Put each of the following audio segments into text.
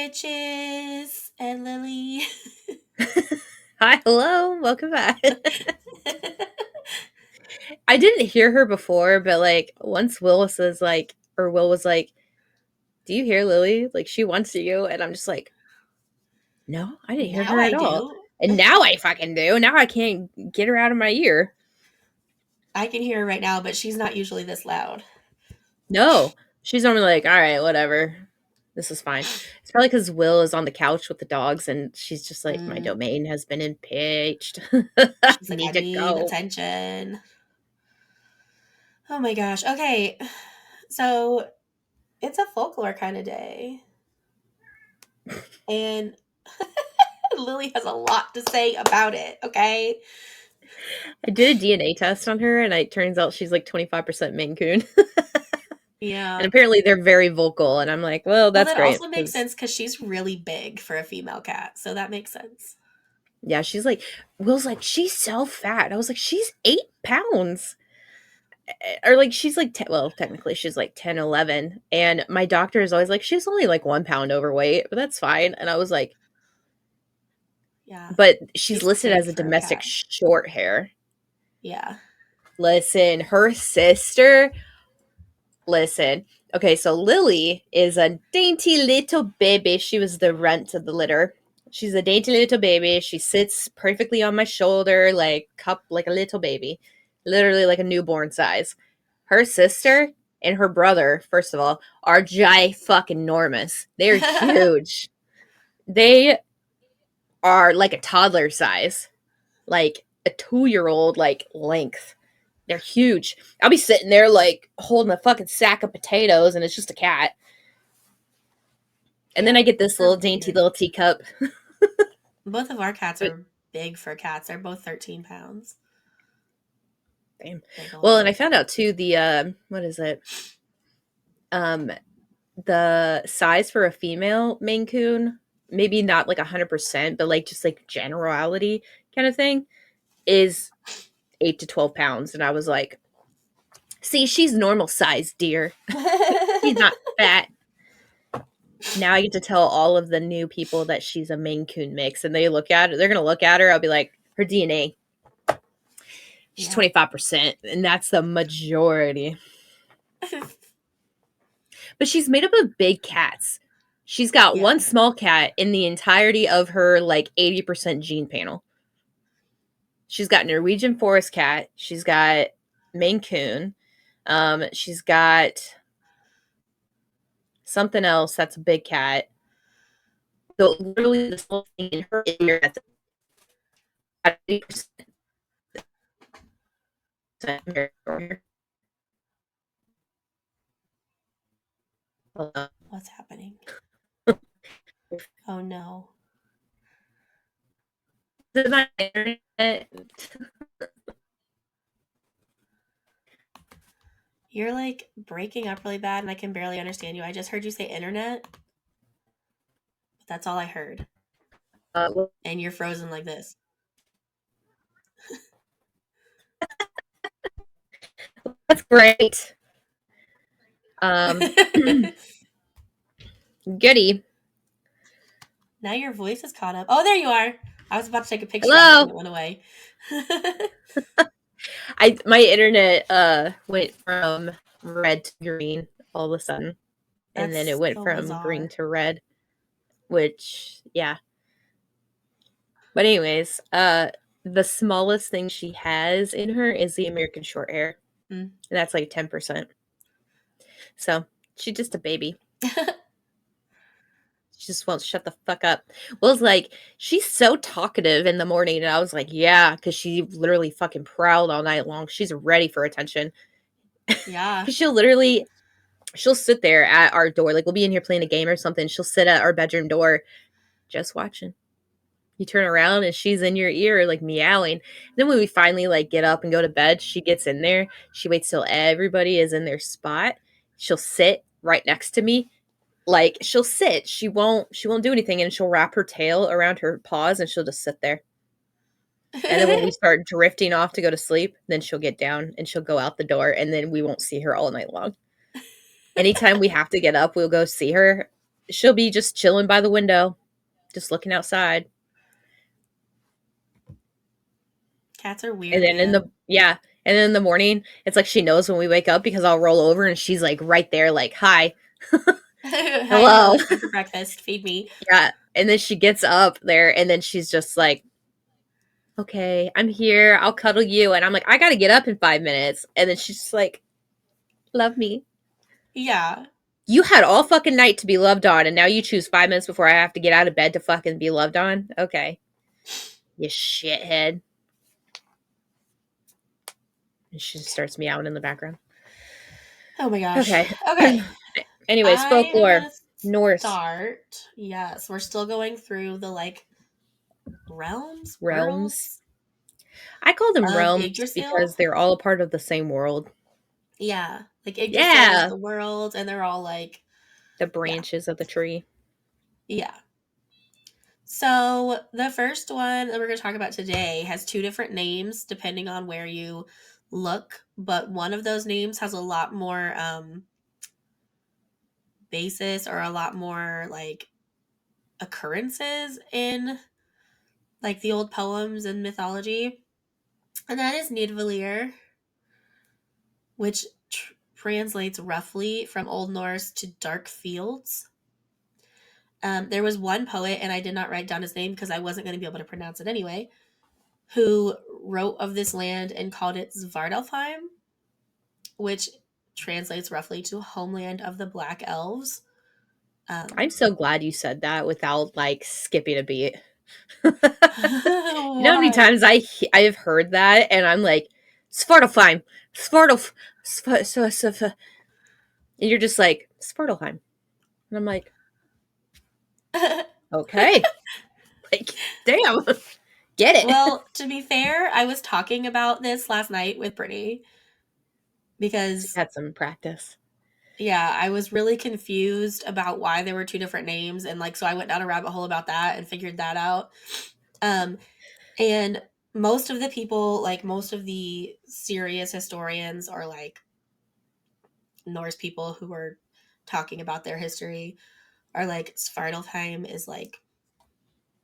witches and Lily. Hi, hello, welcome back. I didn't hear her before, but like once Will was like, "Do you hear Lily? Like she wants you," and I'm just like, "No, I didn't hear Now her I at all." do. And now I fucking do. Now I can't get her out of my ear. I can hear her right now, but she's not usually this loud. No, she's normally like, "All right, whatever. This is fine." It's probably because Will is on the couch with the dogs, and she's just like, "My Mm, domain has been impeached. she's like, I Need to need go." attention. Oh my gosh. Okay. So it's a folklore kind of day. And Lily has a lot to say about it. Okay. I did a DNA test on her, and it turns out she's like 25% Maine Coon. And Yeah. apparently they're very vocal, and I'm like, well, Well, that's that great also makes because sense because she's really big for a female cat. So that makes sense. yeah, she's like, Will's like, she's so fat. I was like, she's 8 pounds, or like she's like 10, well, technically she's like 10, 11, and my doctor is always like, she's only like 1 pound overweight, but that's fine. And I was like, Yeah. but she's She's listed big as a for a domestic cat. short hair. Yeah. Listen, her sister. Listen. Okay, so Lily is a dainty little baby. She was the runt of the litter. She's a dainty little baby. She sits perfectly on my shoulder, like cup like a little baby. Literally like a newborn size. Her sister and her brother, first of all, are fucking enormous. They're huge. They are like a toddler size. Like a 2-year old like length. They're huge. I'll be sitting there like holding a fucking sack of potatoes and it's just a cat. And then Yeah. I get this They're little dainty weird. little teacup. Both of our cats But are big for cats. They're both 13 pounds. damn. Big old Well, and I boys. found out too the what is it? Um the size for a female Maine Coon, maybe not like 100%, but like just like generality kind of thing, is 8 to 12 pounds. And I was like, see, she's normal size, dear. She's not fat. Now I get to tell all of the new people that she's a Maine Coon mix, and they're gonna look at her. I'll be like, her DNA, she's Yeah. 25%, and that's the majority. But she's made up of big cats. She's got one Yeah. small cat in the entirety of her like 80% gene panel. She's got Norwegian forest cat. She's got Maine Coon. She's got something else that's a big cat. So literally, this whole thing in her ear that's 80%. What's happening? Oh no. Is my internet? You're like breaking up really bad and I can barely understand you. I just heard you say internet, but that's all I heard. Well, And you're frozen like this. that's great. Um, Goody. Now your voice is caught up. Oh, there you are. I was about to take a picture of it and Hello. it went away. I my internet went from red to green all of a sudden, and then it That's went so from green bizarre. to red, which yeah. But anyways, the smallest thing she has in her is the American short hair, Mm. and that's like 10%. So she's just a baby. She just won't shut the fuck up. Will's like, she's so talkative in the morning, and I was like, yeah, because she literally fucking prowled all night long. She's ready for attention. Yeah. Because she'll sit there at our door, like we'll be in here playing a game or something. She'll sit at our bedroom door, just watching. You turn around and she's in your ear, like meowing. Then when we finally like get up and go to bed, she gets in there. She waits till everybody is in their spot. She'll sit right next to me, like she'll sit, she won't do anything, and she'll wrap her tail around her paws and she'll just sit there. And then when we start drifting off to go to sleep, then she'll get down and she'll go out the door, and then we won't see her all night long. Anytime we have to get up, we'll go see her. she'll be just chilling by the window, just looking outside. Cats are And weird, then in man. the yeah, and then in the morning, it's like she knows when we wake up because I'll roll over and she's like right there, like, hi, Hi, hello, hello. it's time for breakfast. Feed me. Yeah. And then she gets up there and then she's just like, okay, I'm here. I'll cuddle you. And I'm like, I gotta get up in 5 minutes. And then she's just like, love me. Yeah. You had all fucking night to be loved on, and now you choose 5 minutes before I have to get out of bed to fucking be loved on? Okay. You shithead. And she just starts meowing in the background. Oh my gosh. Okay. Okay. Anyways, I am folklore. gonna Norse. start. Yes, we're still going through the like realms, Realms. worlds I call them of realms Yggdrasil. because they're all a part of the same world. Yeah, like Yggdrasil is Yeah. the world, and they're all like, The yeah, branches of the tree. yeah. So the first one that we're going to talk about today has two different names depending on where you look, but one of those names has a lot more basis or a lot more like occurrences in like the old poems and mythology, and that is Nidvalir, which translates roughly from Old Norse to dark fields. There was one poet, and I did not write down his name because I wasn't going to be able to pronounce it anyway, who wrote of this land and called it Svartalfheim, which translates roughly to homeland of the Black Elves. I'm Um, so glad you said that without like skipping a beat. You know how many why? times I have heard that and I'm like, Svartalfheim, Svartalf, and you're just like, Svartalfheim. And I'm like, okay. Like, damn. Get it. Well, to be fair, I was talking about this last night with Brittany So because you had some practice. yeah, I was really confused about why there were two different names, and like so I went down a rabbit hole about that and figured that out. Um and most of the people, like most of the serious historians or like Norse people who are talking about their history are like Svartalfheim is like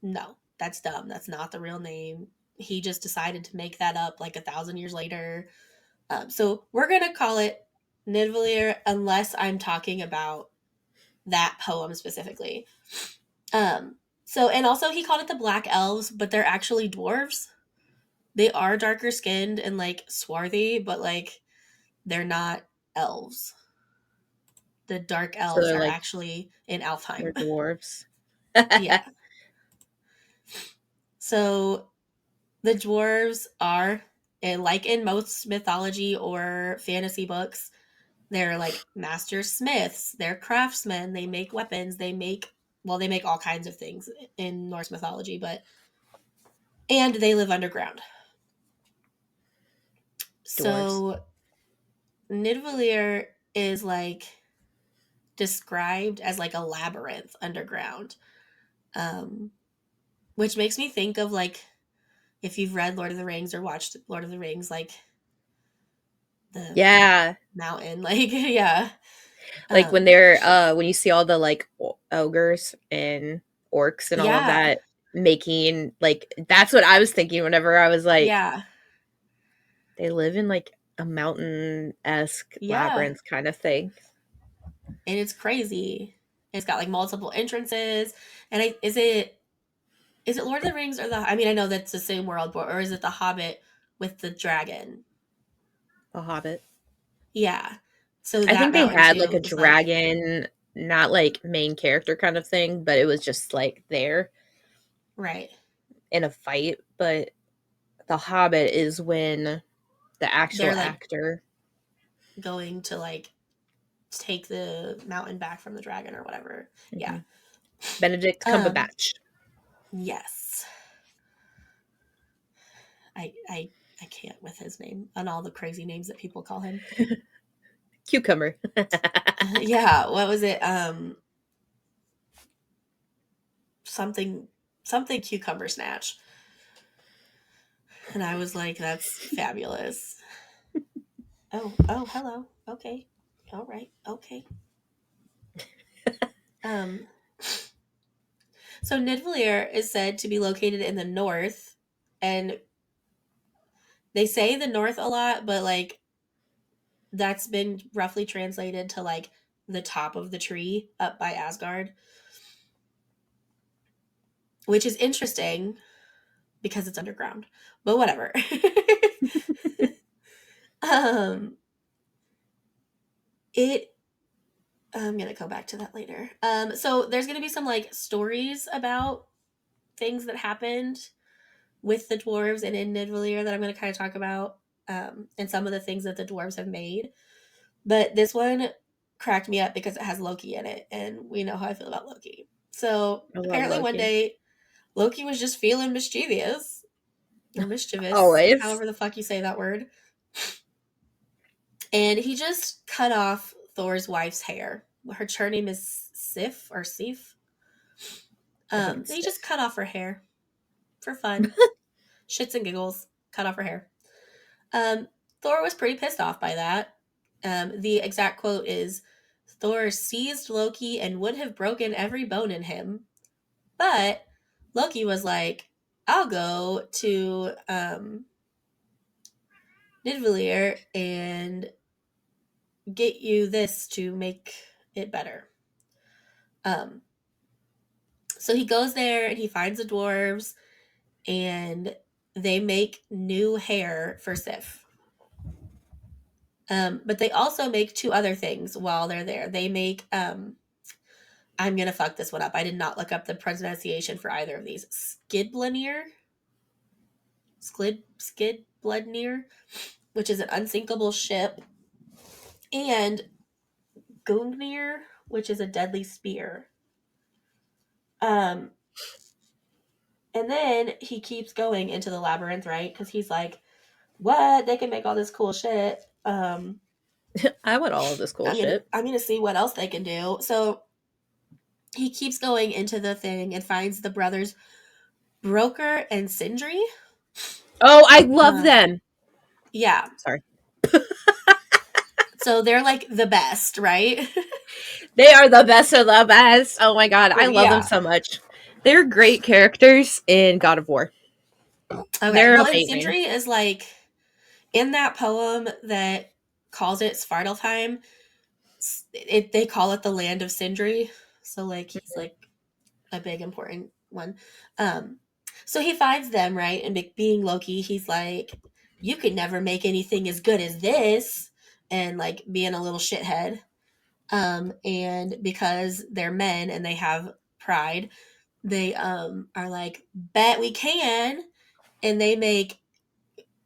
no, that's dumb. That's not the real name. He just decided to make that up like 1,000 years later. So we're gonna call it Nidvalir unless I'm talking about that poem specifically. Um, so and also he called it the Black Elves, but they're actually dwarves. They are darker skinned and like swarthy, but like they're not elves. The dark So elves are actually in they're Alfheim. dwarves. Yeah. So the dwarves are, and like in most mythology or fantasy books, they're like master smiths, they're craftsmen, they make weapons, they make all kinds of things in Norse mythology, but and they live underground. Dwarves. So Nidvalir is like described as like a labyrinth underground. Um which makes me think of like if you've read Lord of the Rings or watched Lord of the Rings, like the Yeah. mountain, like yeah. Like when Um they're when you see all the like ogres and orcs and all of yeah. that making like that's what I was thinking whenever I was like Yeah. they live in like a mountain esque Yeah. labyrinth kind of thing. And it's crazy. It's got like multiple entrances. And is it Lord of the Rings or the I mean I know that's the same world, but or is it the Hobbit with the dragon? A hobbit. Yeah. So I that think they mountain had like too a is like dragon, not like main character kind of thing, but it was just like there right. in a fight. But the hobbit is when the actual They're like actor. going to like take the mountain back from the dragon or whatever. Yeah. Mhm. Benedict Um Cumberbatch. yes. I can't with his name and all the crazy names that people call him. Cucumber. Yeah, what was it? Something something cucumber snatch. And I was like, that's fabulous. Oh, oh, hello. Okay. All right. Okay. Um, so Nidvalir is said to be located in the north, and they say the north a lot, but like that's been roughly translated to like the top of the tree up by Asgard, which is interesting because it's underground. But whatever. um it I'm gonna come back to that later. So there's gonna be some like stories about things that happened with the dwarves and in Nidvalir that I'm gonna kind of talk about, and some of the things that the dwarves have made. But this one cracked me up because it has Loki in it, and we know how I feel about Loki. So I love apparently one Loki. day Loki was just feeling mischievous or mischievous, Always. however the fuck you say that word. And he just cut off Thor's wife's hair. Her name is Sif or Sif. I think it's He just stiff. cut off her hair for fun, shits and giggles. Cut off her hair. Um, Thor was pretty pissed off by that. The exact quote is, "Thor seized Loki and would have broken every bone in him, but Loki was like, I'll go to Nidvalir and get you this to make it better." Um, so he goes there and he finds the dwarves and they make new hair for Sif. But they also make two other things while they're there. They make I'm gonna fuck this one up. I did not look up the pronunciation for either of these. Skidbladnir, which is an unsinkable ship, and Gungnir, which is a deadly spear. Um, and then he keeps going into the labyrinth, right? Because he's like, "What? They can make all this cool shit. I want all of this cool shit. I'm gonna see what else they can do." So he keeps going into the thing and finds the brothers Broker and Sindri. Oh, I love Um, them. yeah, Sorry. so they're like the best, right? They are the best of the best. Oh my god, I love them Yeah. so much. They're great characters in God of War. Okay. They're Well, and amazing. Sindri is like in that poem that calls it Svartalfheim. They call it the land of Sindri. So like he's like a big important one. Um, so he finds them, right, and being Loki, he's like, "You could never make anything as good as this," and like being a little shithead. And because they're men and they have pride, they are like, "Bet we can," and they make,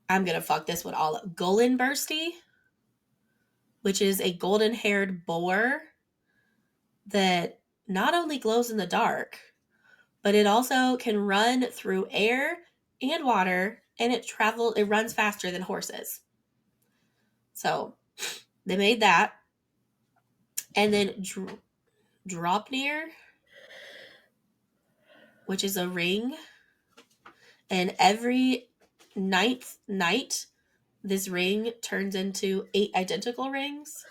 I'm gonna fuck this one all up, Golenbursty, which is a golden haired boar that not only glows in the dark, but it also can run through air and water, and it runs faster than horses. So they made that. And then Dropnir, which is a ring, and every ninth night this ring turns into 8 identical rings.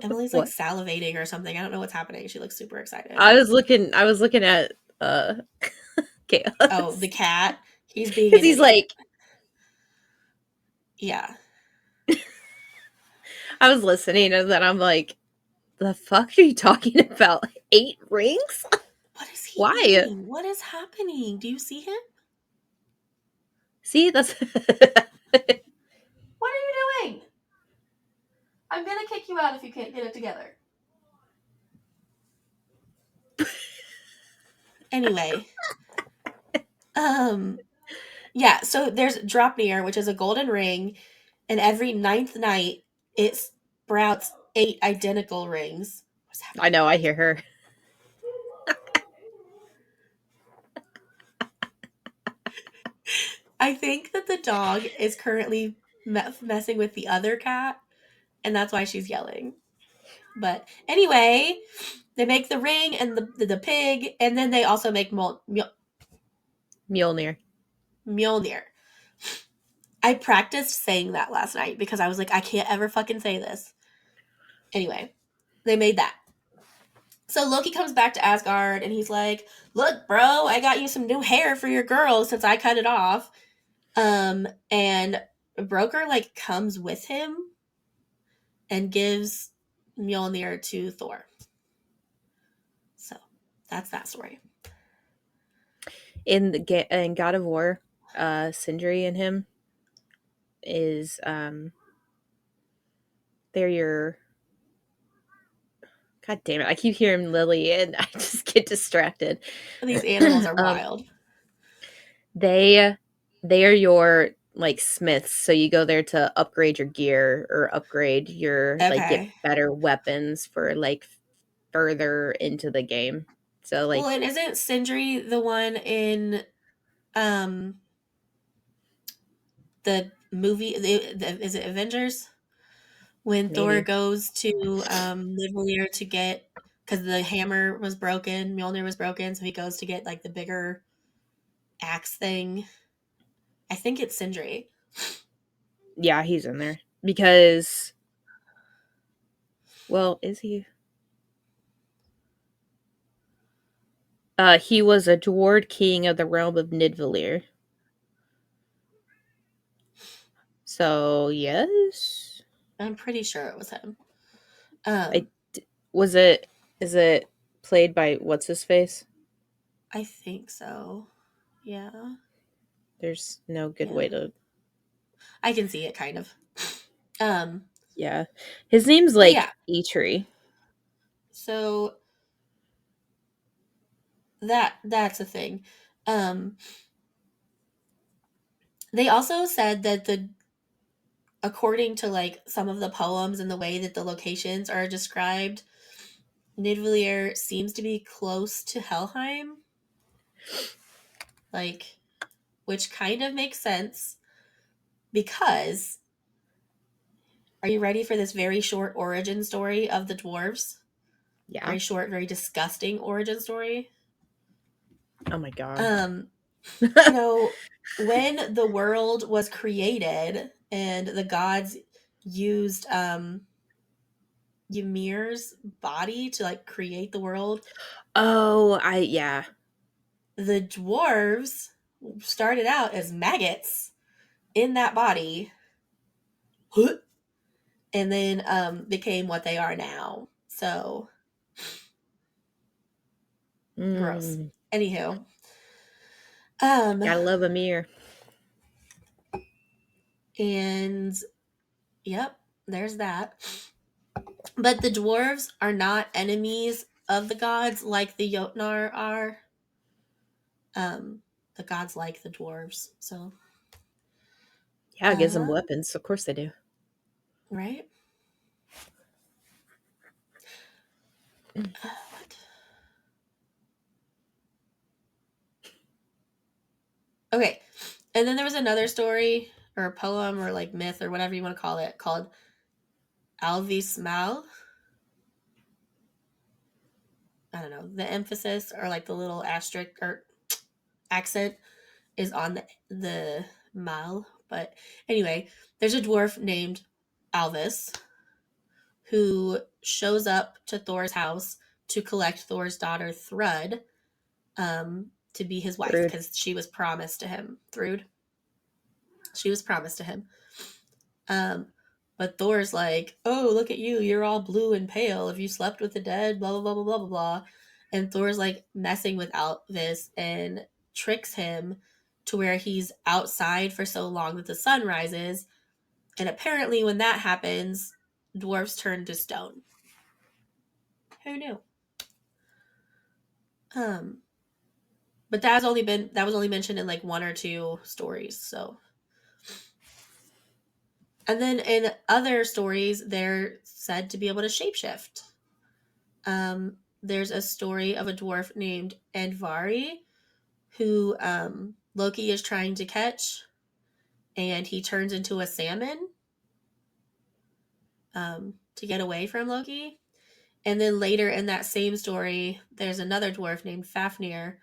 Emily's like What? salivating or something. I don't know what's happening. She looks super excited. I was looking at Oh, Chaos. the cat. He's being Because an he's idiot. like, Yeah. I was listening and then I'm like, the fuck are you talking about? 8 rings? What is he Why? eating? What is happening? Do you see him? See, that's What are you doing? I'm gonna kick you out if you can't get it together. Anyway, um, yeah. So there's Dropnir, which is a golden ring, and every ninth night it sprouts 8 identical rings. What's I happening? know, I hear her. I think that the dog is currently messing with the other cat, and that's why she's yelling. But anyway, they make the ring and the pig, and then they also make Mjolnir. Mjolnir. I practiced saying that last night because I was like, I can't ever fucking say this. Anyway, they made that. So Loki comes back to Asgard and he's like, "Look, bro, I got you some new hair for your girl since I cut it off." And Broker like comes with him and gives Mjolnir to Thor. So that's that story. In God of War, Sindri and him is they're your God damn it! I keep hearing Lily, and I just get distracted. These animals are um, wild. they they are your like smiths, so you go there to upgrade your gear or upgrade your like get Okay. better weapons for like further into the game. So Well, like and isn't Sindri the one in um the movie? Is it Avengers? When Thor maybe goes to Nidvalir to get, because the hammer was broken, Mjolnir was broken, so he goes to get like the bigger axe thing. I think it's Sindri. yeah, he's in there because well, is he? He was a dwarf king of the realm of Nidvalir. So yes, I'm pretty sure it was him. I Um, was it. Is it played by what's his face? I think so. Yeah, There's no good yeah. way to. I can see it kind of. Um, Yeah, his name's but like yeah, Eitri. so that's a thing. Um, they also said that the according to like some of the poems and the way that the locations are described, Nidvalir seems to be close to Helheim, like, which kind of makes sense because are you ready for this very short origin story of the dwarves? Yeah. Very short, very disgusting origin story. Oh my god. Um, so when the world was created and the gods used Ymir's body to like create the world, Oh, I yeah. the dwarves started out as maggots in that body and then became what they are now. So gross. Mm, Anywho, um, gotta love a mirror. and yep, there's that. But the dwarves are not enemies of the gods like the Jotnar are. Um, the gods like the dwarves, so Yeah, it gives them uh, weapons. Of course they do. right? What? Okay, and then there was another story or a poem or like myth or whatever you want to call it called Alvis Mal. I don't know. The emphasis or like the little asterisk or accent is on the mal. But anyway, there's a dwarf named Alvis who shows up to Thor's house to collect Thor's daughter Thrud to be his wife Rude. because she was promised to him. Thrud. She was promised to him. Um, but Thor's like, "Oh, look at you! You're all blue and pale. If you slept with the dead, blah blah blah blah blah blah blah." And Thor's like messing with Alvis and tricks him to where he's outside for so long that the sun rises. And apparently, when that happens, dwarves turn to stone. Who knew? Um, but that was only mentioned in like one or two stories. So, and then in other stories, they're said to be able to shapeshift. There's a story of a dwarf named Andvari who Loki is trying to catch, and he turns into a salmon to get away from Loki. And then later in that same story, there's another dwarf named Fafnir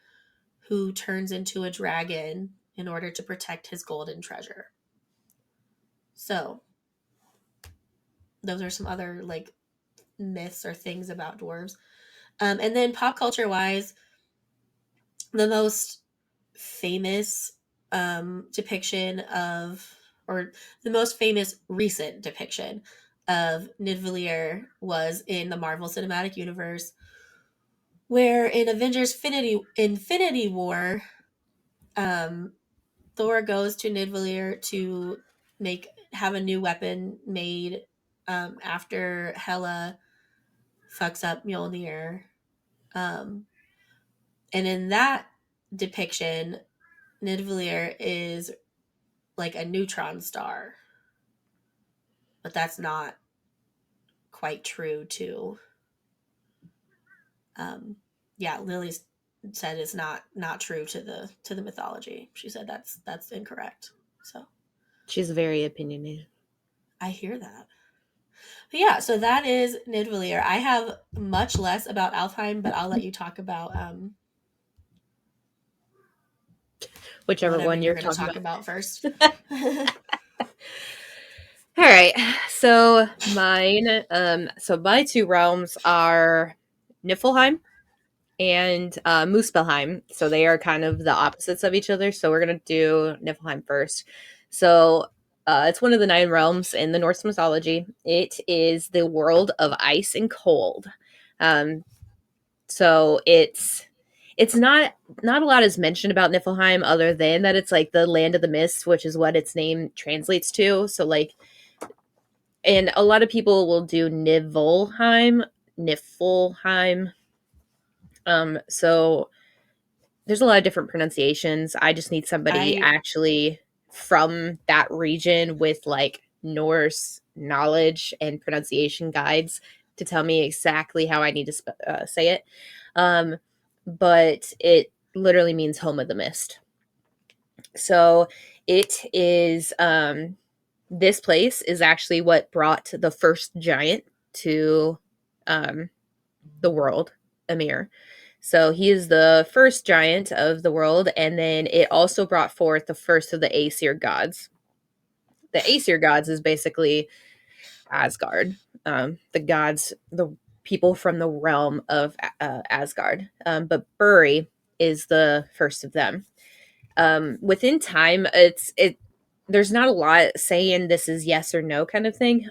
who turns into a dragon in order to protect his golden treasure. So, those are some other like myths or things about dwarves. And then pop culture wise, the most famous depiction of, or the most famous recent depiction of Nidvalir was in the Marvel Cinematic Universe, where in Avengers Infinity War, um, Thor goes to Nidvalir to have a new weapon made after Hela fucks up Mjolnir. Um, and in that depiction, Nidvalir is like a neutron star, but that's not quite true to um yeah, Lily said it's not true to the mythology. She said that's incorrect. So She's very opinionated. I hear that. But yeah, so that is Nidvalir. I have much less about Alfheim, but I'll let you talk about Whichever whatever one you're you're going to talking talk about. about first. All right. So so my two realms are Niflheim and Muspelheim. So they are kind of the opposites of each other. So we're gonna do Niflheim first. So it's one of the 9 realms in the Norse mythology. It is the world of ice and cold. Um, so it's not a lot is mentioned about Niflheim other than that it's like the land of the mist, which is what its name translates to. So like, and a lot of people will do Niflheim. So there's a lot of different pronunciations. I just need somebody I actually from that region with like Norse knowledge and pronunciation guides to tell me exactly how I need to say it. Um, but it literally means home of the mist. So it is this place is actually what brought the first giant to um, the world, Emir. So he is the first giant of the world, and then it also brought forth the first of the Aesir gods. The Aesir gods is basically Asgard, the gods, the people from the realm of Asgard. But Buri is the first of them. Within time, it. There's not a lot saying this is yes or no kind of thing.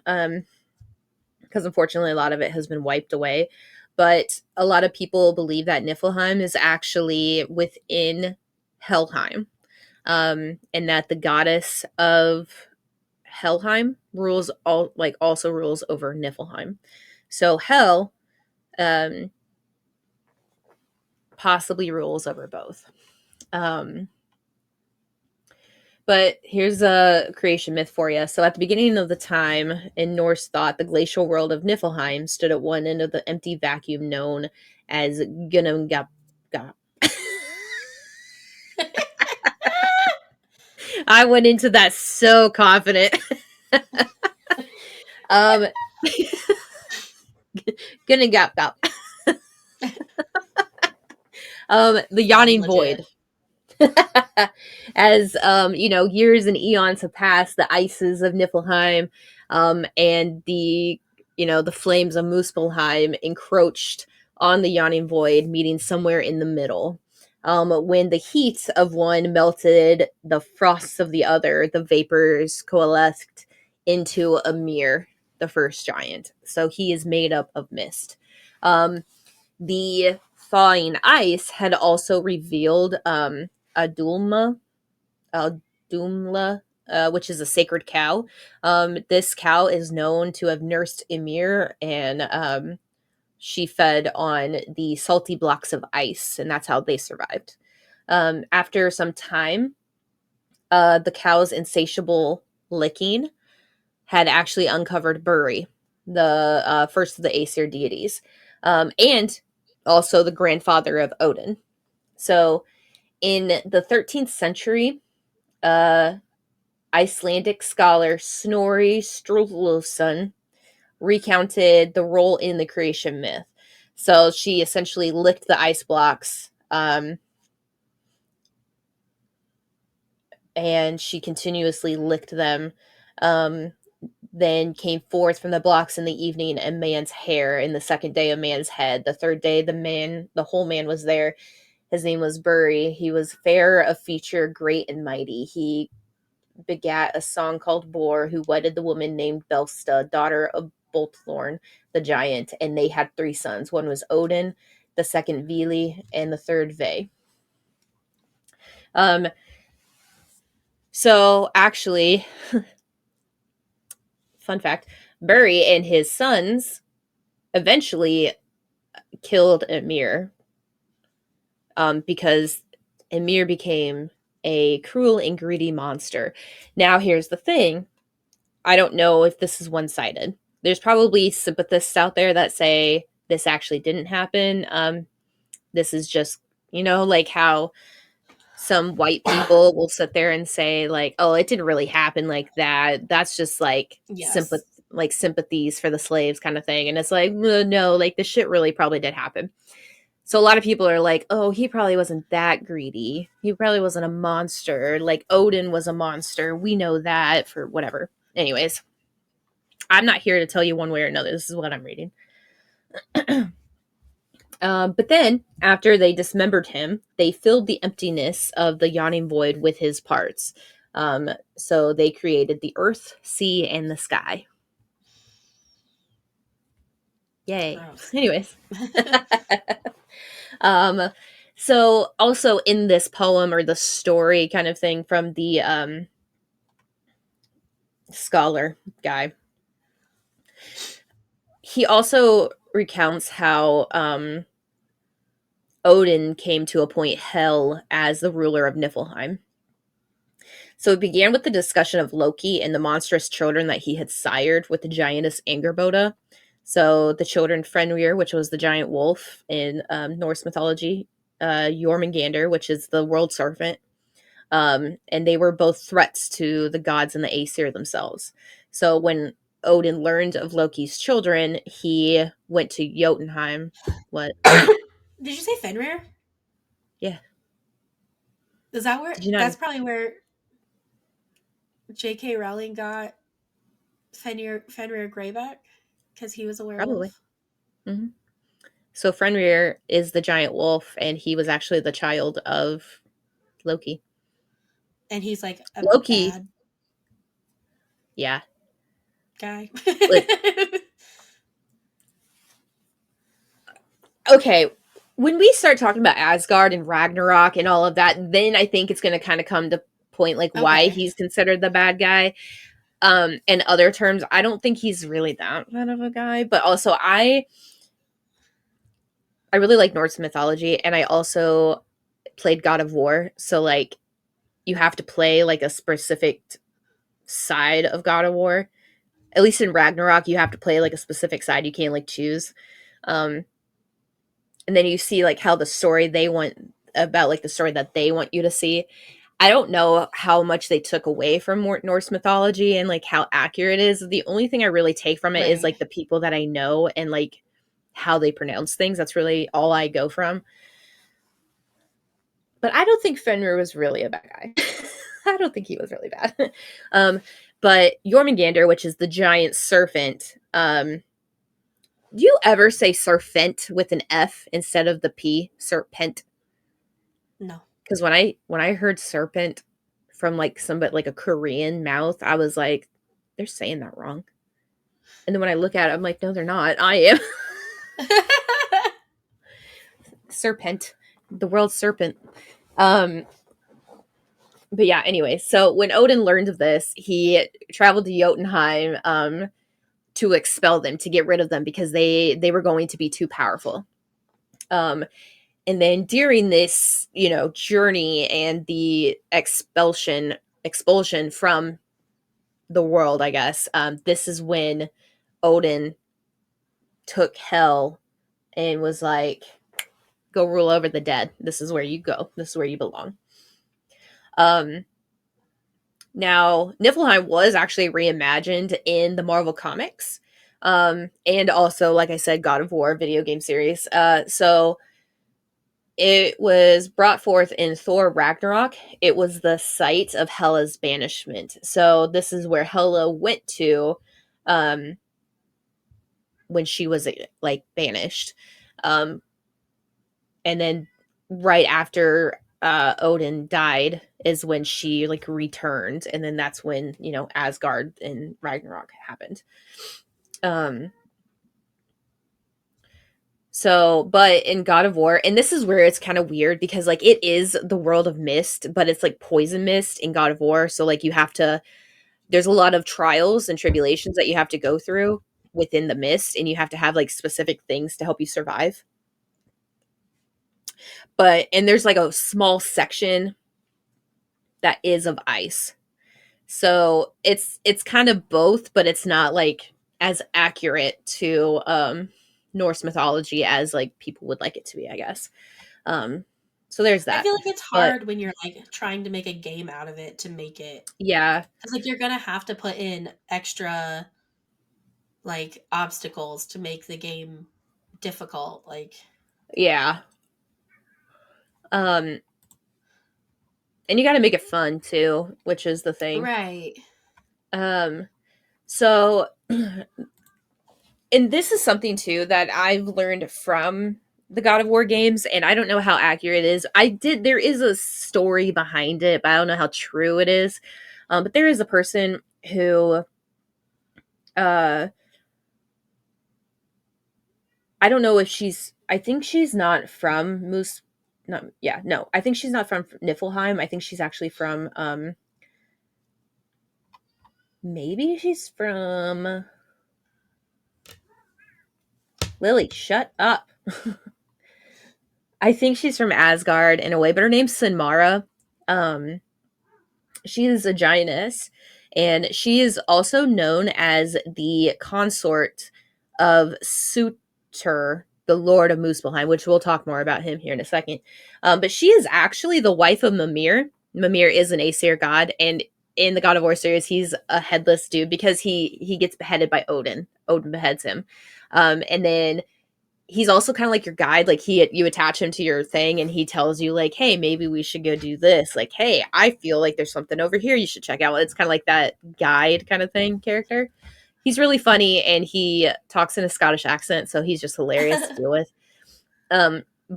Because unfortunately a lot of it has been wiped away. But a lot of people believe that Niflheim is actually within Helheim, and that the goddess of Helheim rules also rules over Niflheim. So Hel um, possibly rules over both. Um, But here's a creation myth for you. So, at the beginning of the time, in Norse thought, the glacial world of Niflheim stood at one end of the empty vacuum known as Gunnungap. I went into that so confident. um, Gunnungap. The sounds yawning legit. void. As years and eons have passed, the ices of Niflheim and the flames of Muspelheim encroached on the yawning void, meeting somewhere in the middle. When the heat of one melted the frosts of the other, the vapors coalesced into Ymir, the first giant. So he is made up of mist. The thawing ice had also revealed Adulma, Aldumla, which is a sacred cow. This cow is known to have nursed Ymir, and she fed on the salty blocks of ice, and that's how they survived. After some time, the cow's insatiable licking had actually uncovered Buri, the first of the Aesir deities, and also the grandfather of Odin. So, in the 13th century, uh, Icelandic scholar Snorri Sturluson recounted the role in the creation myth. So she essentially licked the ice blocks, and she continuously licked them, um, then came forth from the blocks in the evening, and man's hair in the second day, a man's head. The third day, the whole man was there. His name was Buri. He was fair of feature, great and mighty. He begat a son called Bor, who wedded the woman named Belsta, daughter of Boltthorn the giant, and they had 3 sons. One was Odin, the second Vili, and the third Ve. Um, so actually, fun fact, Buri and his sons eventually killed Emir, because Emir became a cruel and greedy monster. Now, here's the thing. I don't know if this is one-sided. There's probably sympathists out there that say this actually didn't happen. This is just, like how some white people will sit there and say, like, oh, it didn't really happen like that. That's just like Yes. sympathies for the slaves kind of thing. And it's like, no, like this shit really probably did happen. So a lot of people are like, oh, he probably wasn't that greedy. He probably wasn't a monster. Like Odin was a monster. We know that for whatever. Anyways, I'm not here to tell you one way or another. This is what I'm reading. But then, after they dismembered him, they filled the emptiness of the yawning void with his parts. So they created the earth, sea, and the sky. Yay. Gross. Anyways. um, so also in this poem or the story kind of thing from the scholar guy, he also recounts how Odin came to appoint Hel as the ruler of Niflheim. So it began with the discussion of Loki and the monstrous children that he had sired with the giantess Angerboda. So the children Fenrir, which was the giant wolf in Norse mythology, Jormungandr, which is the world serpent, and they were both threats to the gods and the Aesir themselves. So when Odin learned of Loki's children, he went to Jotunheim. What? Did you say Fenrir? Yeah. Is that where? Did you not? That's probably where J.K. Rowling got Fenrir Greyback because he was a Probably. werewolf, Hmm. So Fenrir is the giant wolf, and he was actually the child of Loki. and he's like a Loki, bad yeah. guy. Like, okay, when we start talking about Asgard and Ragnarok and all of that, then I think it's going to kind of come to point like why Okay, he's considered the bad guy. In other terms, I don't think he's really that bad of a guy, but also I really like Norse mythology, and I also played God of War, so like you have to play like a specific side of God of War. At least in Ragnarok, you have to play like a specific side. You can't like choose. Um, and then you see like how the story they want about like the story that they want you to see. I don't know how much they took away from Norse mythology and like how accurate it is. The only thing I really take from it is right. like the people that I know and like how they pronounce things. That's really all I go from. But I don't think Fenrir was really a bad guy. I don't think he was really bad. um, but Jormungandr, which is the giant serpent, do you ever say serpent with an F instead of the P? Serpent. No. Because when I heard serpent from like somebody like a Korean mouth, I was like, they're saying that wrong. And then when I look at it, I'm like, no, they're not. I am serpent, the world serpent. Um, but yeah, anyway, so when Odin learned of this, he traveled to Jotunheim to expel them, to get rid of them because they were going to be too powerful. And then during this, journey and the expulsion from the world, I guess, this is when Odin took Hel and was like, "Go rule over the dead. This is where you go. This is where you belong." Um, Now, Niflheim was actually reimagined in the Marvel comics, and also, like I said, God of War video game series. So it was brought forth in Thor Ragnarok. It was the site of Hela's banishment. So this is where Hela went to um, when she was like banished. Um, and then right after Odin died is when she like returned, and then that's when Asgard and Ragnarok happened. Um, so, but in God of War, and this is where it's kind of weird because like it is the world of mist, but it's like poison mist in God of War. So like you have to, there's a lot of trials and tribulations that you have to go through within the mist, and you have to have like specific things to help you survive. But and there's like a small section that is of ice. So it's kind of both, but it's not like as accurate to Norse mythology as like people would like it to be, I guess. Um so there's I that. feel like it's But hard when you're like trying to make a game out of it to make it, yeah, because like you're gonna have to put in extra like obstacles to make the game difficult. Like, yeah. Um and you got to make it fun too, which is the thing. right. Um so and this is something too that I've learned from the God of War games, and I don't know how accurate it is. There is a story behind it, but I don't know how true it is. But there is a person who, uh, I don't know if I think she's not from no, I think she's not from Niflheim. I think she's actually from, maybe she's from, Lily, shut up. I think she's from Asgard in a way, but her name's Sinmara. Um, She is a giantess, and she is also known as the consort of Sutur, the Lord of Muspelheim, which we'll talk more about him here in a second. But she is actually the wife of Mimir. Mimir is an Aesir god, and in the God of War series, he's a headless dude because he gets beheaded by Odin. Odin beheads him, and then he's also kind of like your guide. Like you attach him to your thing, and he tells you like, hey, maybe we should go do this. Like, hey, I feel like there's something over here you should check out. It's kind of like that guide kind of thing character. He's really funny, and he talks in a Scottish accent, so he's just hilarious to deal with.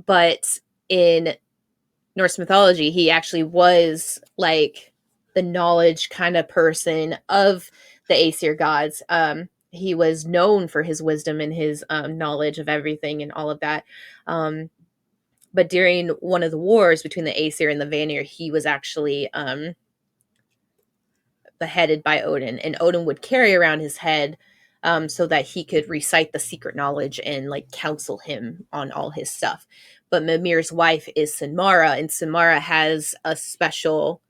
But in Norse mythology, he actually was like the knowledge kind of person of the Aesir gods. He was known for his wisdom and his knowledge of everything and all of that. Um, but during one of the wars between the Aesir and the Vanir, he was actually beheaded by Odin, and Odin would carry around his head so that he could recite the secret knowledge and like counsel him on all his stuff. But Mimir's wife is Sinmara, and Sinmara has a special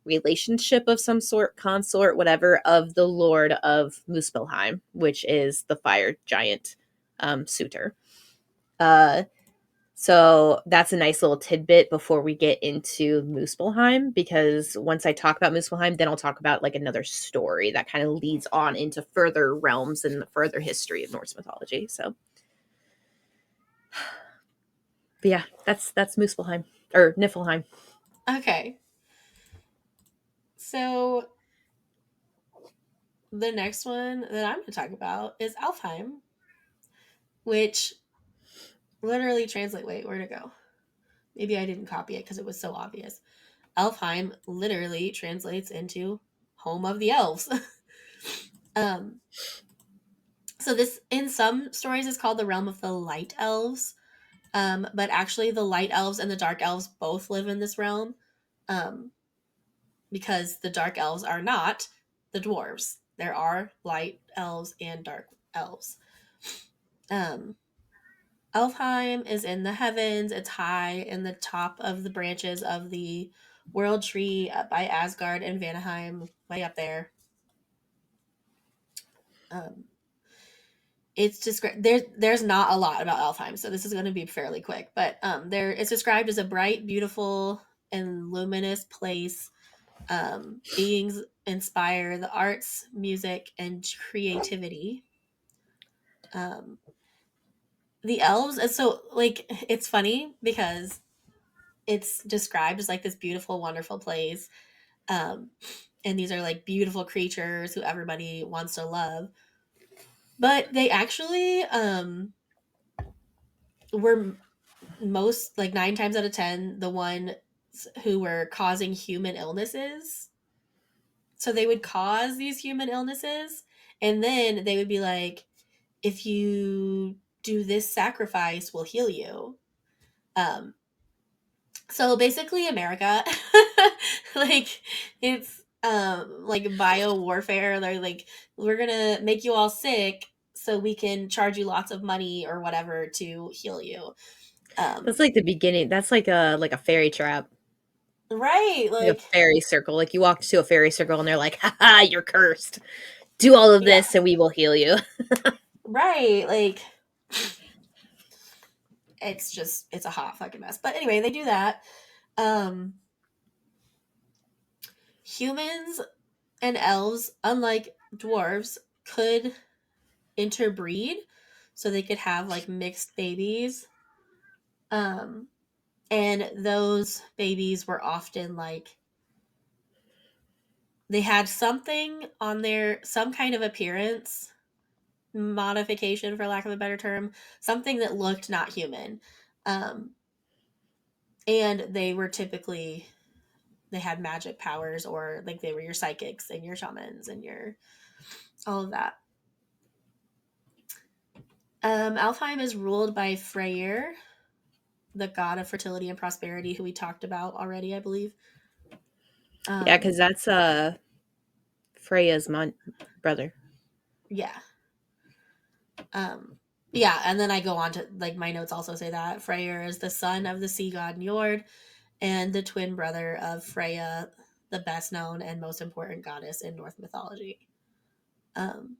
relationship of some sort, consort, whatever, of the Lord of Muspelheim, which is the fire giant suitor. Uh, so that's a nice little tidbit before we get into Muspelheim, because once I talk about Muspelheim, then I'll talk about like another story that kind of leads on into further realms and the further history of Norse mythology. So, but yeah, that's Muspelheim or Niflheim. Okay. So the next one that I'm going to talk about is Alfheim, which literally translate. Wait, where'd it go? Maybe I didn't copy it because it was so obvious. Alfheim literally translates into home of the elves. um, so this in some stories is called the realm of the light elves. But actually the light elves and the dark elves both live in this realm. Um, because the dark elves are not the dwarves. There are light elves and dark elves. Um, Elfheim is in the heavens. It's high in the top of the branches of the world tree up by Asgard and Vanaheim, way up there. Um, it's described there's not a lot about Elfheim, so this is going to be fairly quick. But there it's described as a bright, beautiful, and luminous place. Beings inspire the arts, music, and creativity. Um, the elves, and so like it's funny because it's described as like this beautiful, wonderful place. Um, and these are like beautiful creatures who everybody wants to love. But they actually were most, like 9 times out of 10, the ones who were causing human illnesses. So they would cause these human illnesses, and then they would be like, if you do this sacrifice, we'll heal you. Um, so basically, America, like, it's like bio warfare. They're like, we're gonna make you all sick so we can charge you lots of money or whatever to heal you. That's Um, like the beginning. That's like a fairy trap. right, Like a like, fairy circle. Like you walk to a fairy circle and they're like, haha, you're cursed. Do all of yeah, this and we will heal you. right, like, it's just, it's a hot fucking mess. But anyway, they do that. Um, Humans and elves, unlike dwarves, could interbreed, so they could have like mixed babies. Um, and those babies were often like, they had something on their, some kind of appearance modification, for lack of a better term, something that looked not human. Um, and they were typically, they had magic powers, or like they were your psychics and your shamans and your all of that. Alfheim is ruled by Freyr, the god of fertility and prosperity, who we talked about already, I believe. Yeah, Um, because that's Freya's brother. yeah. Um, yeah, and then I go on to, like, my notes also say that Freyr is the son of the sea god Njord and the twin brother of Freya, the best known and most important goddess in Norse mythology. Um,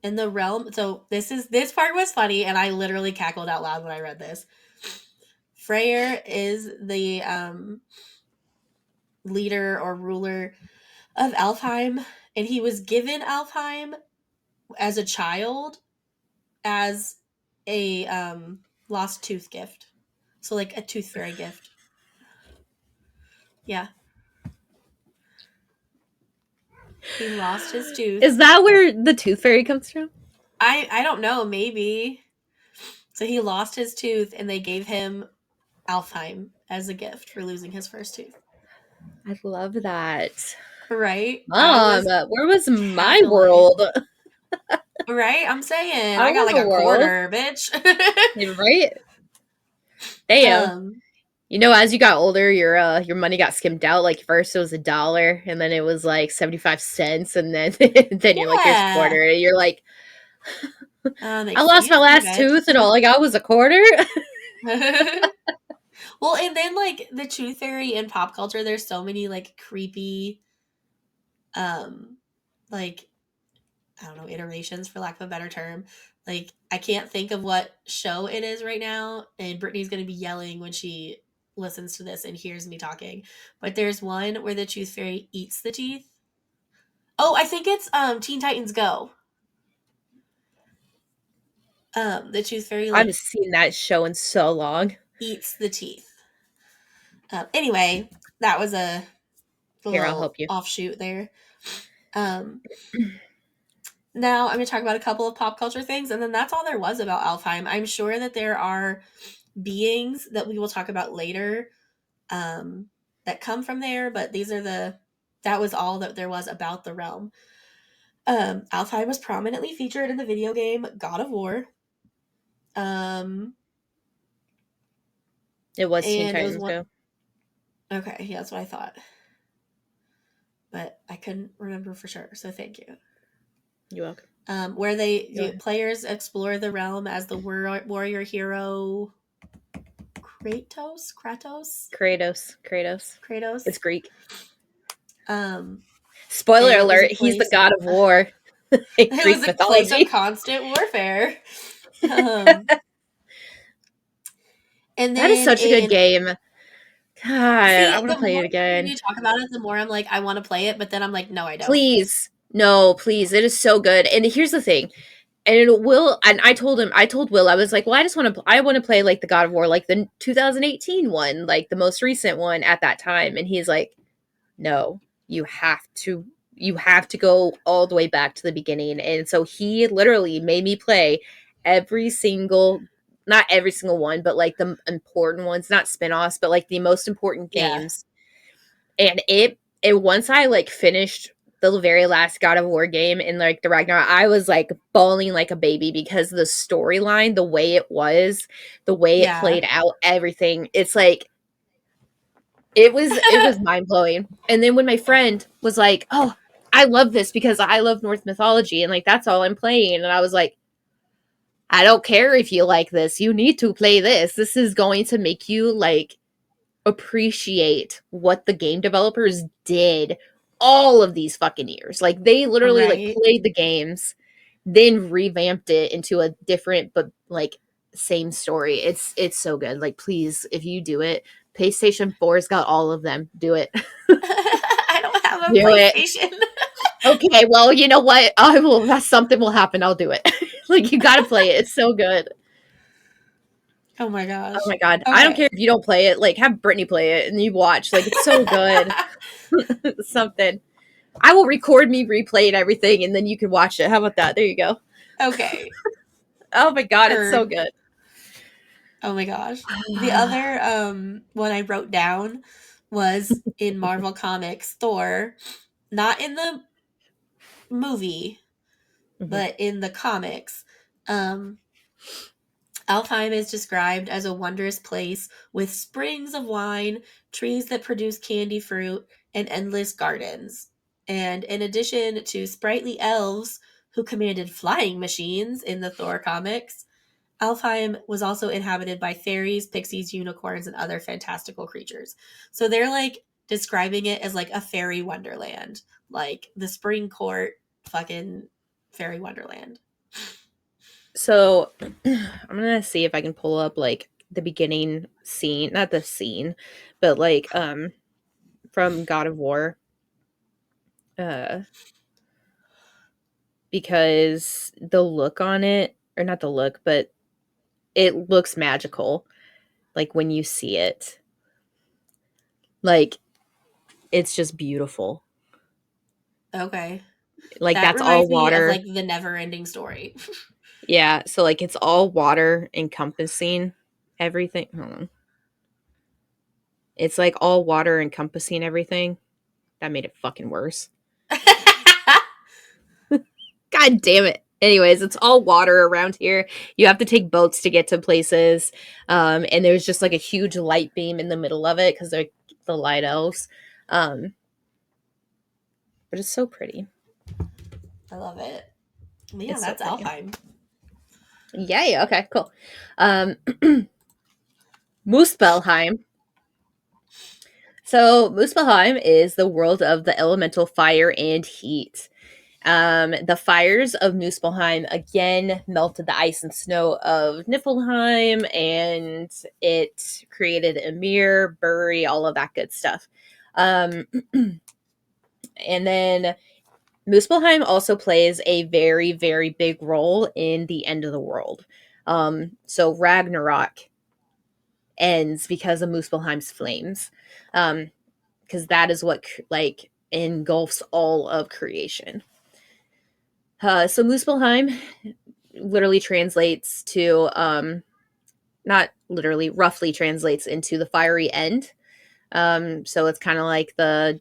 in the realm, so this part was funny, and I literally cackled out loud when I read this. Freyr is the leader or ruler of Alfheim, and he was given Alfheim as a child as a lost tooth gift. So like a tooth fairy gift. Yeah. He lost his tooth. Is that where the tooth fairy comes from? I don't know, maybe. So he lost his tooth and they gave him Alfheim as a gift for losing his first tooth. I love that. Right? I Mom, was where was my cackling. world? Right? I'm saying I I don't got have like a a world. quarter, bitch. Right? Damn. um You know, as you got older, your money got skimmed out. Like first it was $1, and then it was like 75 cents, and then then you're like, here's a yeah. quarter. And you're like, I lost my Excuse me, last tooth, and all I got was a quarter. bitch. Well, and then like the tooth fairy in pop culture, there's so many like creepy, um, like, I don't know, iterations, for lack of a better term. Like, I can't think of what show it is right now, and Brittany's gonna be yelling when she listens to this and hears me talking. But there's one where the tooth fairy eats the teeth. Oh, I think it's Teen Titans Go. The tooth fairy I haven't like seen that show in so long. eats the teeth. Anyway, that was a Here, I'll little help you. offshoot there. Um, Now I'm going to talk about a couple of pop culture things, and then that's all there was about Alfheim. I'm sure that there are beings that we will talk about later, um, that come from there, but that was all that there was about the realm. Alfheim was prominently featured in the video game God of War, um, It was Teen and it was Titans one. Go. Okay, yeah, that's what I thought, but I couldn't remember for sure. So thank you. You're welcome. Where Go ahead. players explore the realm as the warrior hero Kratos. It's Kratos. Greek. Um, Spoiler and it was a alert, he's the place. god of war in It was Greek a place of mythology. constant warfare. Um, and That is then such a good in game. God, I see, want the to play more it you hear again. me talk about it, the more I'm like, I want to play it, but then I'm like, no, I don't. Please. No, please. It is so good. And here's the thing. And Will, and I told Will, I was like, well, I want to play like the God of War, like the 2018 one, like the most recent one at that time. And he's like, no, you have to go all the way back to the beginning. And so he literally made me play every single, not every single one, but like the important ones, not spin-offs, but like the most important Yeah. games. And it once I like finished the very last God of War game in like the Ragnarok, I was like bawling like a baby because the storyline, the way it was, the way it Yeah. played out, everything. It's like it was mind blowing. And then when my friend was like, "Oh, I love this because I love Norse mythology and like that's all I'm playing," and I was like, "I don't care if you like this. You need to play this. This is going to make you like appreciate what the game developers did all of these fucking years. Like they literally like Right. played the games, then revamped it into a different but like same story. It's so good. Like please, if you do it, PlayStation 4's got all of them. Do it. I don't have a Do it. PlayStation. Okay, well, you know what? I will that's something will happen. I'll do it. Like you got to play it. It's so good. Oh my Oh gosh. my god. I don't care Okay. if you don't play it. Like have Brittany play it and you watch. Like it's so good. Something. I will record me replaying everything and then you can watch it. How about that? There you go. Okay. Oh my god, it's so Heard. good. Oh my gosh. The other one I wrote down was in Marvel Comics Thor, not in the movie, Mhm. but in the comics. Um Alfheim is described as a wondrous place with springs of wine, trees that produce candy fruit, and endless gardens. And in addition to sprightly elves who commanded flying machines in the Thor comics, Alfheim was also inhabited by fairies, pixies, unicorns, and other fantastical creatures. So they're like describing it as like a fairy wonderland, like the spring court fucking fairy wonderland. So I'm gonna see if I can pull up like the beginning scene, not the scene, but like from God of War. Uh because the look on it, or not the look, but it looks magical, like when you see it. Like it's just beautiful. Okay. Like That that's all reminds me of water. like the never ending story. Yeah, so like it's all water encompassing everything. Hold on. It's like all water encompassing everything. That made it fucking worse. God damn it. Anyways, it's all water around here. You have to take boats to get to places. And there's just like a huge light beam in the middle of it because they're the light elves. Um, but it's so pretty. I love it. Yeah, It's so that's pretty. Alfheim. Yay. Okay, cool. Um, Muspelheim. So Muspelheim is the world of the elemental fire and heat. The fires of Muspelheim again melted the ice and snow of Niflheim, and it created Emir, Buri, all of that good stuff. Um, and then Muspelheim also plays a very, very big role in the end of the world. So Ragnarok ends because of Muspelheim's flames, because that is what like engulfs all of creation. So Muspelheim literally translates to not literally, roughly translates into the fiery end. So it's kind of like the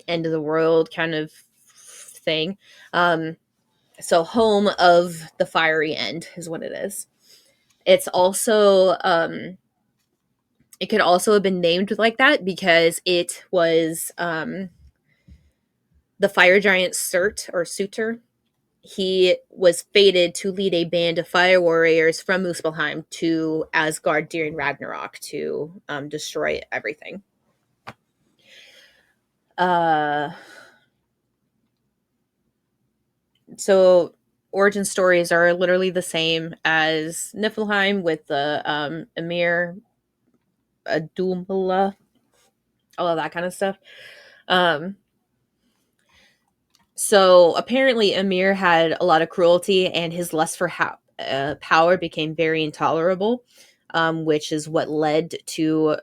end of the world kind of thing. So home of the fiery end is what it is. It's also it could also have been named like that because it was the fire giant Surt or Suter. He was fated to lead a band of fire warriors from Muspelheim to Asgard during Ragnarok to destroy everything. Uh, so origin stories are literally the same as Niflheim with the Emir, Adumla, all of that kind of stuff. Um, so apparently Emir had a lot of cruelty, and his lust for power became very intolerable, which is what led to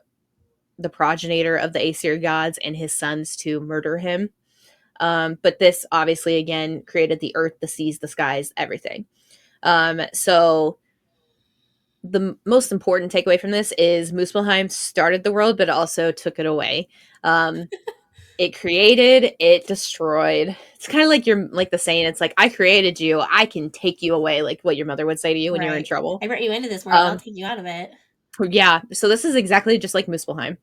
the progenitor of the Aesir gods and his sons to murder him. But this obviously again created the earth, the seas, the skies, everything. So the most important takeaway from this is Muspelheim started the world, but also took it away. Um, it created, it destroyed. It's kind of like you're like the saying. It's like I created you, I can take you away, like what your mother would say to you when you're in Right. trouble. I brought you into this world. I'll Um, take you out of it. yeah. So this is exactly just like Muspelheim.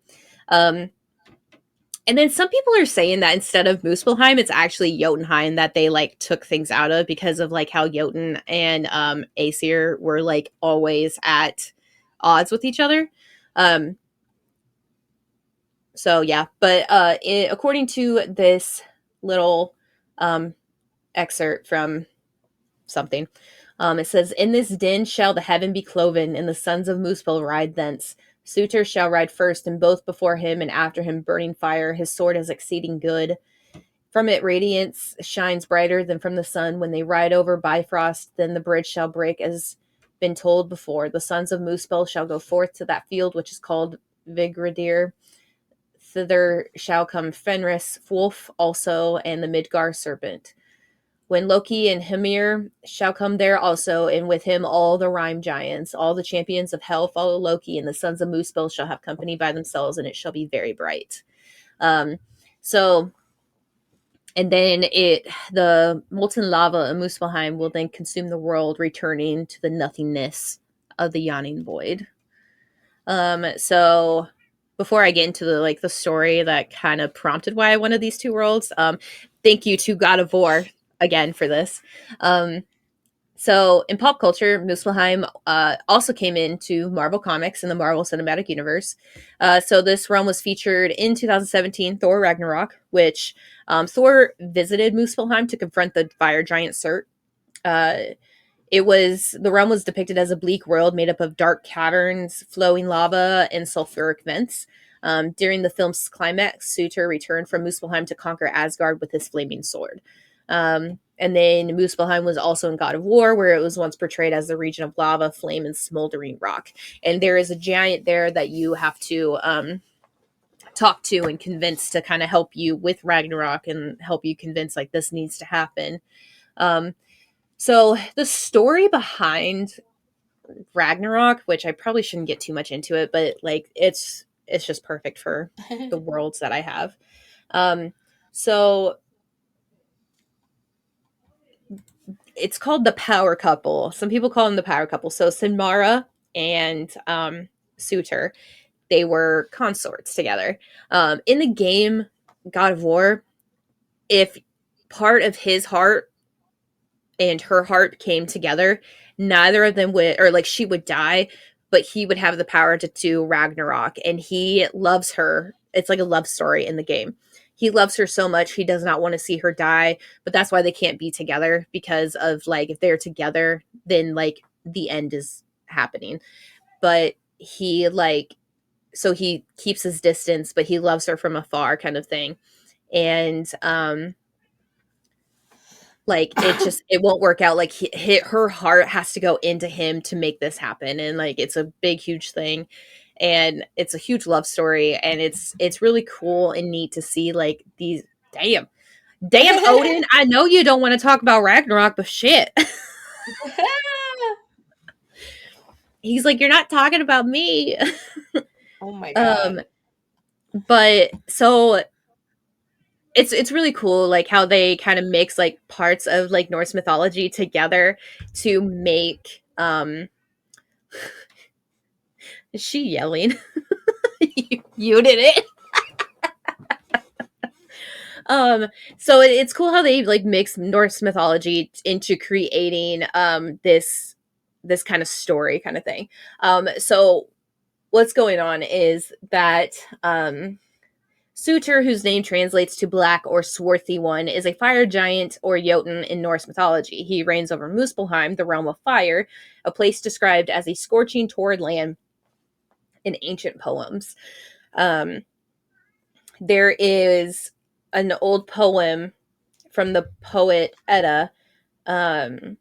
Um, and then some people are saying that instead of Muspelheim, it's actually Jotunheim that they like took things out of because of like how Jotun and Aesir were like always at odds with each other. Um, so yeah, but according to this little um, excerpt from something, it says, "In this din shall the heaven be cloven, and the sons of Muspel ride thence. Suitor shall ride first, and both before him and after him burning fire. His sword is exceeding good. From it radiance shines brighter than from the sun. When they ride over Bifrost, then the bridge shall break, as been told before. The sons of Muspel shall go forth to that field which is called Vigridir. Thither shall come Fenris, Wolf also, and the Midgar serpent. When Loki and Hymir shall come there also, and with him all the Rime giants, all the champions of hell follow Loki, and the sons of Muspel shall have company by themselves, and it shall be very bright." Um, so, and then the molten lava of Muspelheim will then consume the world, returning to the nothingness of the yawning void. So before I get into the story that kind of prompted why I wanted these two worlds, thank you to God of War again for this. Um, so in pop culture, Muspelheim also came into Marvel Comics in the Marvel Cinematic Universe. So this realm was featured in 2017 Thor Ragnarok, which Thor visited Muspelheim to confront the fire giant Surt. Uh, the realm was depicted as a bleak world made up of dark caverns, flowing lava, and sulfuric vents. During the film's climax, Sutor returned from Muspelheim to conquer Asgard with his flaming sword. And then Muspelheim was also in God of War, where it was once portrayed as the region of lava, flame, and smoldering rock. And there is a giant there that you have to talk to and convince to kind of help you with Ragnarok and help you convince like this needs to happen. Um, so the story behind Ragnarok, which I probably shouldn't get too much into it, but like it's just perfect for the worlds that I have. Um, so it's called the power couple. Some people call them the power couple. So Sinmara and Suitor, they were consorts together. In the game God of War, if part of his heart and her heart came together, neither of them would, or like she would die, but he would have the power to do Ragnarok. And he loves her. It's like a love story in the game. He loves her so much, he does not want to see her die, but that's why they can't be together because of like, if they're together, then like the end is happening. But he like, so he keeps his distance, but he loves her from afar kind of thing. And, like it won't work out, like her heart has to go into him to make this happen, and like it's a big huge thing, and it's a huge love story, and it's really cool and neat to see like these damn Odin, I know you don't want to talk about Ragnarok, but shit. He's like, you're not talking about me. Oh my um god. but so it's really cool like how they kind of mix like parts of like Norse mythology together to make is she yelling? You did it. um so it's cool how they like mix Norse mythology into creating this kind of story kind of thing. So what's going on is that Sutor, whose name translates to black or swarthy one, is a fire giant or Jotun in Norse mythology. He reigns over Muspelheim, the realm of fire, a place described as a scorching torrid land in ancient poems. Um, there is an old poem from the poet Edda. Um,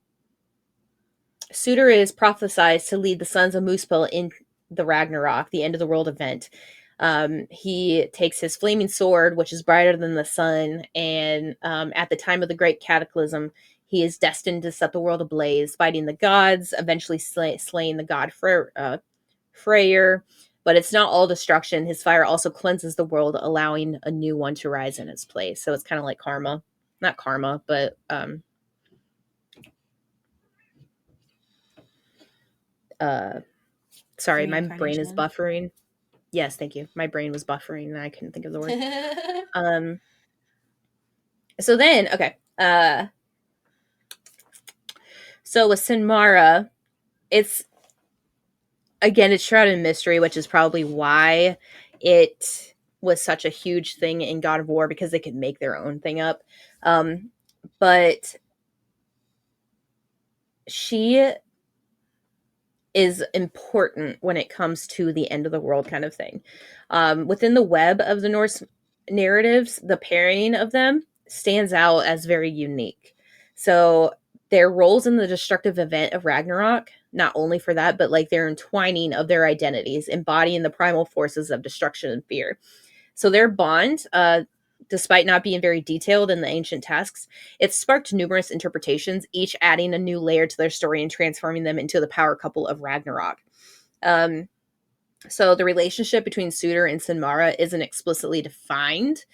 Sutor is prophesied to lead the sons of Muspel in the Ragnarok, the end of the world event. He takes his flaming sword, which is brighter than the sun, and at the time of the Great Cataclysm, he is destined to set the world ablaze, fighting the gods, eventually slaying the god Freyr. But it's not all destruction. His fire also cleanses the world, allowing a new one to rise in its place. So it's kind of like karma. Not karma, but uh sorry, my brain is Reincarnation. buffering. Yes, thank you. My brain was buffering and I couldn't think of the word. Um so then, okay. So with Sinmara, it's again, it's shrouded in mystery, which is probably why it was such a huge thing in God of War, because they could make their own thing up. But she is important when it comes to the end of the world kind of thing. Within the web of the Norse narratives, the pairing of them stands out as very unique. So their roles in the destructive event of Ragnarok, not only for that, but like their entwining of their identities, embodying the primal forces of destruction and fear. So their bond, despite not being very detailed in the ancient texts, it sparked numerous interpretations, each adding a new layer to their story and transforming them into the power couple of Ragnarok. Um, so the relationship between Suter and Sinmara isn't explicitly defined,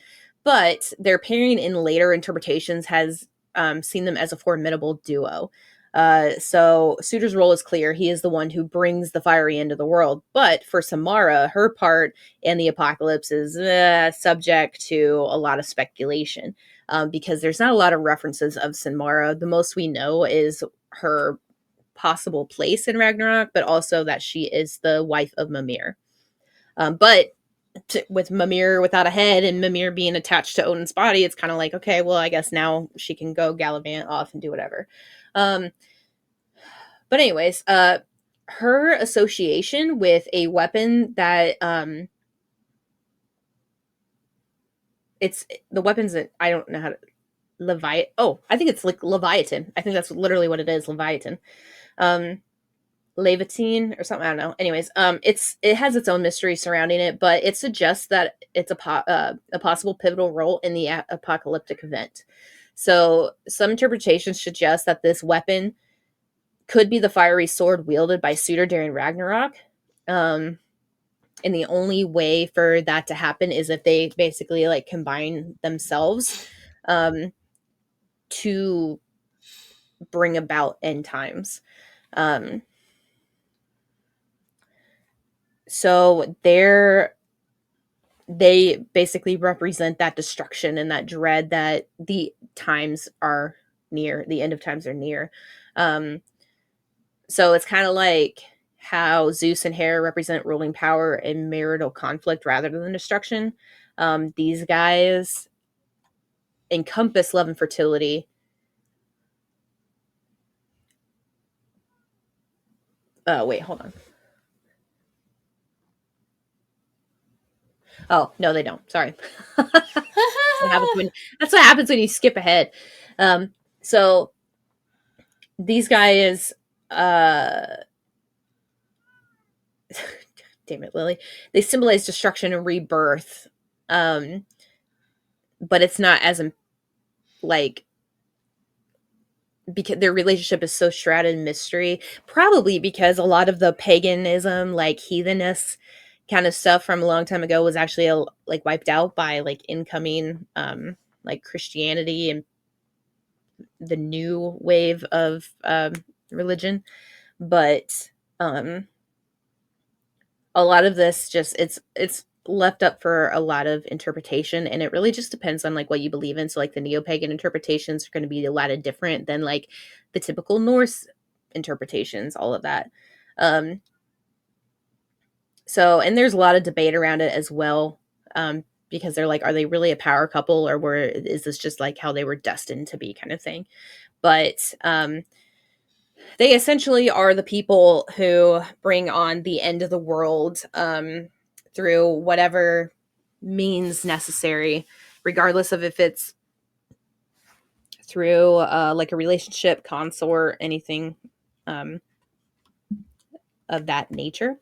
but their pairing in later interpretations has seen them as a formidable duo. So Suter's role is clear. He is the one who brings the fiery end of the world. But for Samara, her part in the apocalypse is subject to a lot of speculation, because there's not a lot of references of Samara. The most we know is her possible place in Ragnarok, but also that she is the wife of Mimir. But with Mimir without a head and Mimir being attached to Odin's body, it's kind of like, okay, well, I guess now she can go gallivant off and do whatever. Um, but anyways, her association with a weapon that it's the weapons that I don't know how to Leviathan. Oh, I think it's like Leviathan. I think that's literally what it is, Leviathan. Um, Levatine or something. I don't know. Anyways, it has its own mystery surrounding it, but it suggests that it's a possible pivotal role in the apocalyptic event. So some interpretations suggest that this weapon could be the fiery sword wielded by Suter during Ragnarok. Um, and the only way for that to happen is if they basically like combine themselves to bring about end times. Um, so they basically represent that destruction and that dread that the times are near, the end of times are near. Um, so it's kind of like how Zeus and Hera represent ruling power and marital conflict rather than destruction. These guys encompass love and fertility. Wait, hold on. Oh no, they don't. Sorry. That's what happens when you skip ahead. So these guys, uh, damn it, Lily, they symbolize destruction and rebirth. Um, but it's not as like because their relationship is so shrouded in mystery. Probably because a lot of the paganism, like heathenness, kind of stuff from a long time ago was actually like wiped out by like incoming like Christianity and the new wave of religion. But um a lot of this just it's left up for a lot of interpretation, and it really just depends on like what you believe in. So like the neo-pagan interpretations are going to be a lot of different than like the typical Norse interpretations, all of that. um so and there's a lot of debate around it as well, because they're like, are they really a power couple, or is this just like how they were destined to be kind of thing? But they essentially are the people who bring on the end of the world, through whatever means necessary, regardless of if it's through like a relationship, consort, anything. Um, of that nature.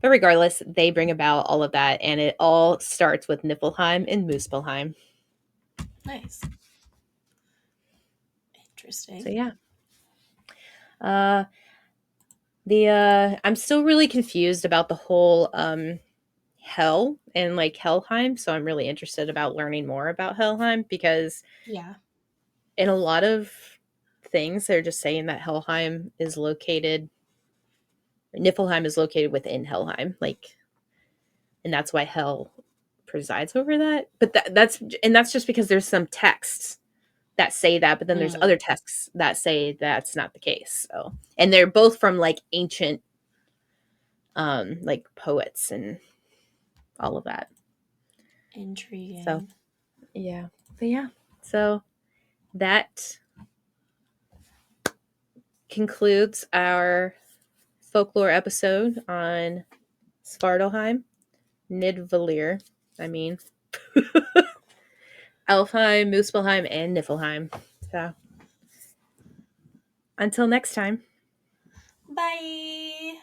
But regardless, they bring about all of that, and it all starts with Niflheim and Muspelheim. Nice. So Interesting. yeah. Uh I'm still really confused about the whole hell and like Helheim, so I'm really interested about learning more about Helheim because Yeah. in a lot of things they're just saying that Niflheim is located within Helheim, like, and that's why hell presides over that. But that's just because there's some texts that say that, but then there's Mm, other texts that say that's not the case. So, and they're both from like ancient like poets and all of that. So, intriguing. yeah. But yeah. So that concludes our folklore episode on Svartalheim, Nidvalir. I mean, Alfheim, Muspelheim, and Niflheim. So until next time. Bye.